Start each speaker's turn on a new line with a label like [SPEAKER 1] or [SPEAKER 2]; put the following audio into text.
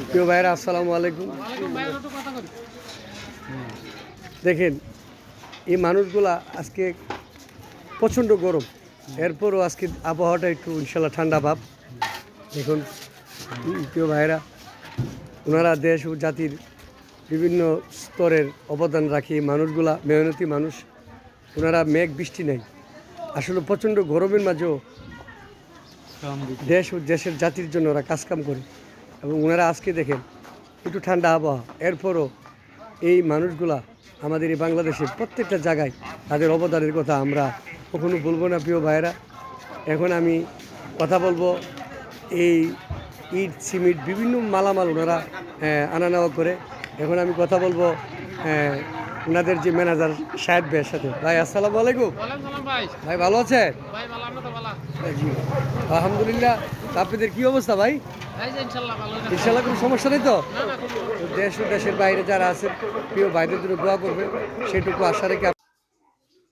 [SPEAKER 1] প্রিয় ভাইরা আসসালামু আলাইকুম। দেখেন এই মানুষগুলা আজকে প্রচণ্ড গরম, এরপরও আজকে আবহাওয়াটা একটু ইনশাল্লাহ ঠান্ডা ভাব। দেখুন প্রিয় ভাইরা, ওনারা দেশ ও জাতির বিভিন্ন স্তরের অবদান রাখে। এই মানুষগুলা মেহনতি মানুষ, ওনারা মেঘ বৃষ্টি নেই, আসলে প্রচণ্ড গরমের মাঝেও দেশ ও দেশের জাতির জন্য ওরা কাজকাম করে। এবং ওনারা আজকে দেখেন একটু ঠান্ডা আবহাওয়া, এরপরও এই মানুষগুলা আমাদের এই বাংলাদেশের প্রত্যেকটা জায়গায় তাদের অবদানের কথা আমরা কখনো বলবো না। প্রিয় ভাইয়েরা, এখন আমি কথা বলবো এই ইট সিমেন্ট বিভিন্ন মালামাল ওনারা আনা নেওয়া করে। এখন আমি কথা বলবো ওনাদের যে ম্যানেজার সাহেব ভাইয়ের সাথে। ভাই আসসালামু আলাইকুম। ভাই ভালো আছেন? জি আলহামদুলিল্লাহ। আপনাদের কি অবস্থা ভাই? ইনশাল্লাহ কোনো সমস্যা নেই তো? দেশ ও দেশের বাইরে যারা আছেন প্রিয় ভাইদের জন্য দোয়া করবেন, সেটুকু আশা রেখে